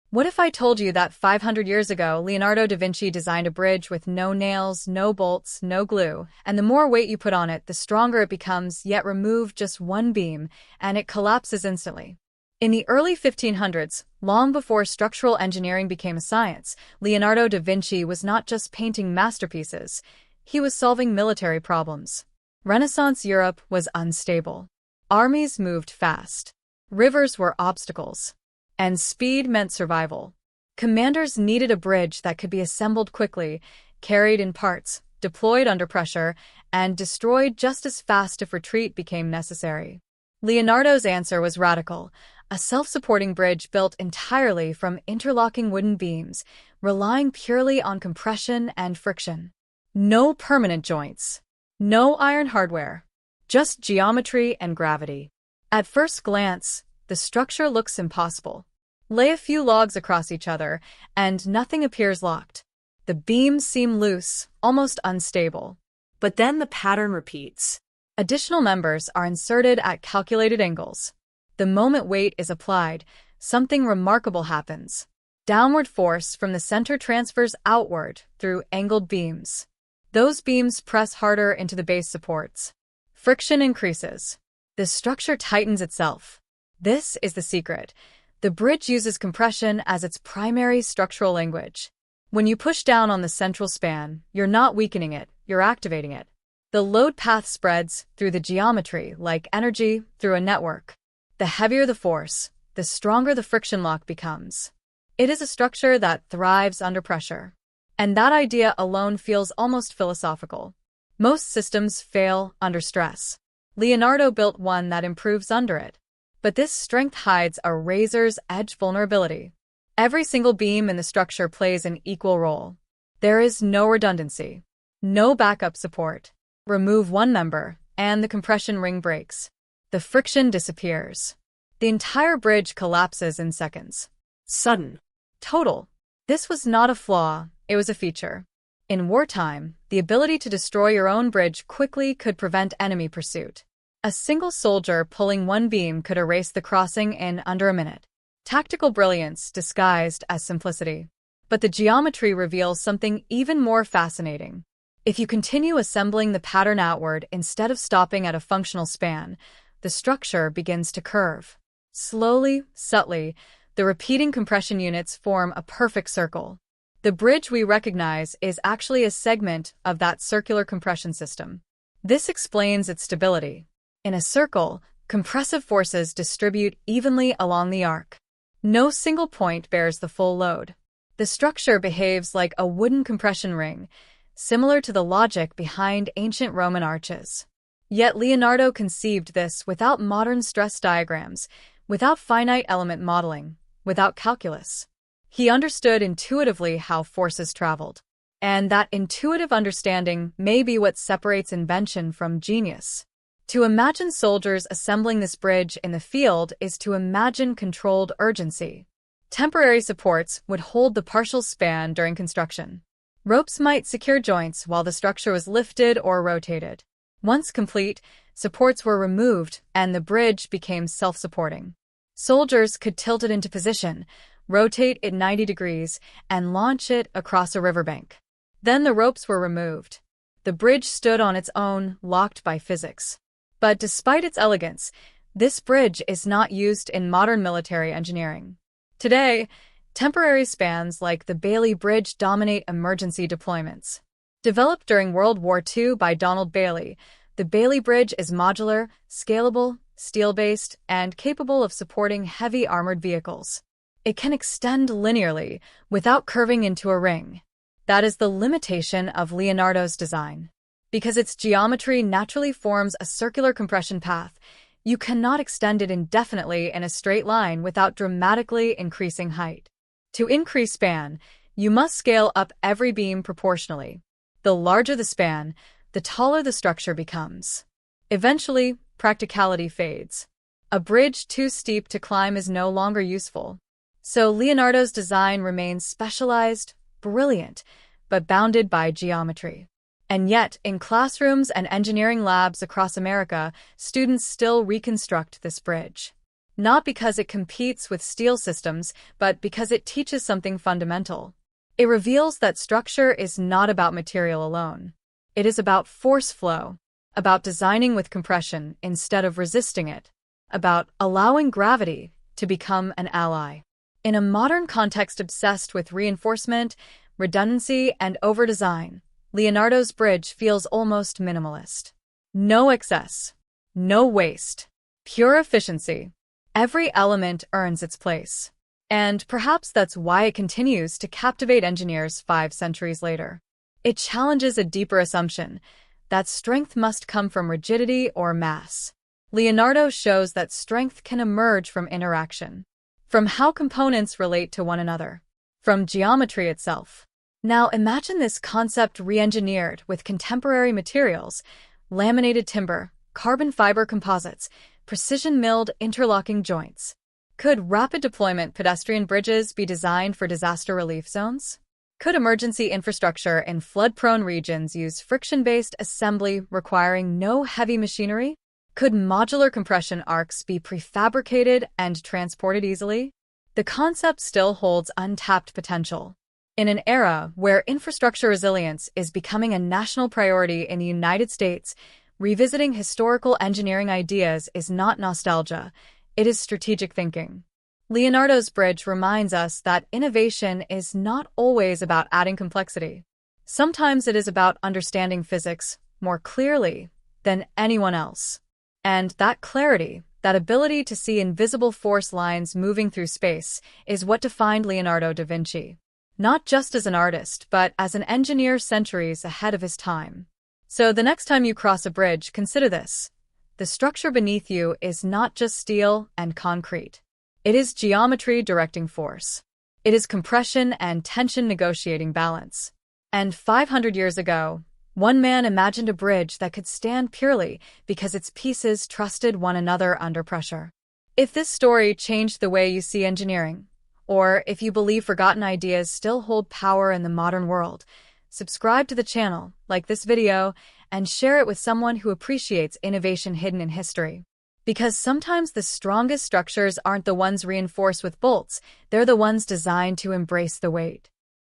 What if I told you that 500 years ago, Leonardo da Vinci designed a bridge with no nails, no bolts, no glue, and the more weight you put on it, the stronger it becomes, yet remove just one beam, and it collapses instantly. In the early 1500s, long before structural engineering became a science, Leonardo da Vinci was not just painting masterpieces, he was solving military problems. Renaissance Europe was unstable. Armies moved fast. Rivers were obstacles. And speed meant survival. Commanders needed a bridge that could be assembled quickly, carried in parts, deployed under pressure, and destroyed just as fast if retreat became necessary. Leonardo's answer was radical: a self-supporting bridge built entirely from interlocking wooden beams, relying purely on compression and friction. No permanent joints. No iron hardware. Just geometry and gravity. At first glance, the structure looks impossible. Lay a few logs across each other, and nothing appears locked. The beams seem loose, almost unstable. But then the pattern repeats. Additional members are inserted at calculated angles. The moment weight is applied, something remarkable happens. Downward force from the center transfers outward through angled beams. Those beams press harder into the base supports. Friction increases. The structure tightens itself. This is the secret. The bridge uses compression as its primary structural language. When you push down on the central span, you're not weakening it, you're activating it. The load path spreads through the geometry like energy through a network. The heavier the force, the stronger the friction lock becomes. It is a structure that thrives under pressure. And that idea alone feels almost philosophical. Most systems fail under stress. Leonardo built one that improves under it. But this strength hides a razor's edge vulnerability. Every single beam in the structure plays an equal role. There is no redundancy, no backup support. Remove one member, and the compression ring breaks. The friction disappears. The entire bridge collapses in seconds. Sudden. Total. This was not a flaw, it was a feature. In wartime, the ability to destroy your own bridge quickly could prevent enemy pursuit. A single soldier pulling one beam could erase the crossing in under a minute. Tactical brilliance disguised as simplicity. But the geometry reveals something even more fascinating. If you continue assembling the pattern outward instead of stopping at a functional span, the structure begins to curve. Slowly, subtly, the repeating compression units form a perfect circle. The bridge we recognize is actually a segment of that circular compression system. This explains its stability. In a circle, compressive forces distribute evenly along the arc. No single point bears the full load. The structure behaves like a wooden compression ring, similar to the logic behind ancient Roman arches. Yet Leonardo conceived this without modern stress diagrams, without finite element modeling, without calculus. He understood intuitively how forces traveled. And that intuitive understanding may be what separates invention from genius. To imagine soldiers assembling this bridge in the field is to imagine controlled urgency. Temporary supports would hold the partial span during construction. Ropes might secure joints while the structure was lifted or rotated. Once complete, supports were removed and the bridge became self-supporting. Soldiers could tilt it into position, rotate it 90 degrees, and launch it across a riverbank. Then the ropes were removed. The bridge stood on its own, locked by physics. But despite its elegance, this bridge is not used in modern military engineering. Today, temporary spans like the Bailey Bridge dominate emergency deployments. Developed during World War II by Donald Bailey, the Bailey Bridge is modular, scalable, steel-based, and capable of supporting heavy armored vehicles. It can extend linearly without curving into a ring. That is the limitation of Leonardo's design. Because its geometry naturally forms a circular compression path, you cannot extend it indefinitely in a straight line without dramatically increasing height. To increase span, you must scale up every beam proportionally. The larger the span, the taller the structure becomes. Eventually, practicality fades. A bridge too steep to climb is no longer useful. So Leonardo's design remains specialized, brilliant, but bounded by geometry. And yet, in classrooms and engineering labs across America, students still reconstruct this bridge. Not because it competes with steel systems, but because it teaches something fundamental. It reveals that structure is not about material alone. It is about force flow, about designing with compression instead of resisting it, about allowing gravity to become an ally. In a modern context obsessed with reinforcement, redundancy, and over-design, Leonardo's bridge feels almost minimalist. No excess, no waste, pure efficiency. Every element earns its place. And perhaps that's why it continues to captivate engineers 5 centuries later. It challenges a deeper assumption that strength must come from rigidity or mass. Leonardo shows that strength can emerge from interaction, from how components relate to one another, from geometry itself. Now imagine this concept re-engineered with contemporary materials, laminated timber, carbon fiber composites, precision-milled interlocking joints. Could rapid deployment pedestrian bridges be designed for disaster relief zones? Could emergency infrastructure in flood-prone regions use friction-based assembly requiring no heavy machinery? Could modular compression arcs be prefabricated and transported easily? The concept still holds untapped potential. In an era where infrastructure resilience is becoming a national priority in the United States, revisiting historical engineering ideas is not nostalgia, it is strategic thinking. Leonardo's bridge reminds us that innovation is not always about adding complexity. Sometimes it is about understanding physics more clearly than anyone else. And that clarity, that ability to see invisible force lines moving through space, is what defined Leonardo da Vinci. Not just as an artist, but as an engineer centuries ahead of his time. So the next time you cross a bridge, consider this. The structure beneath you is not just steel and concrete. It is geometry directing force. It is compression and tension negotiating balance. And 500 years ago, one man imagined a bridge that could stand purely because its pieces trusted one another under pressure. If this story changed the way you see engineering, or if you believe forgotten ideas still hold power in the modern world, subscribe to the channel, like this video, and share it with someone who appreciates innovation hidden in history. Because sometimes the strongest structures aren't the ones reinforced with bolts, they're the ones designed to embrace the weight.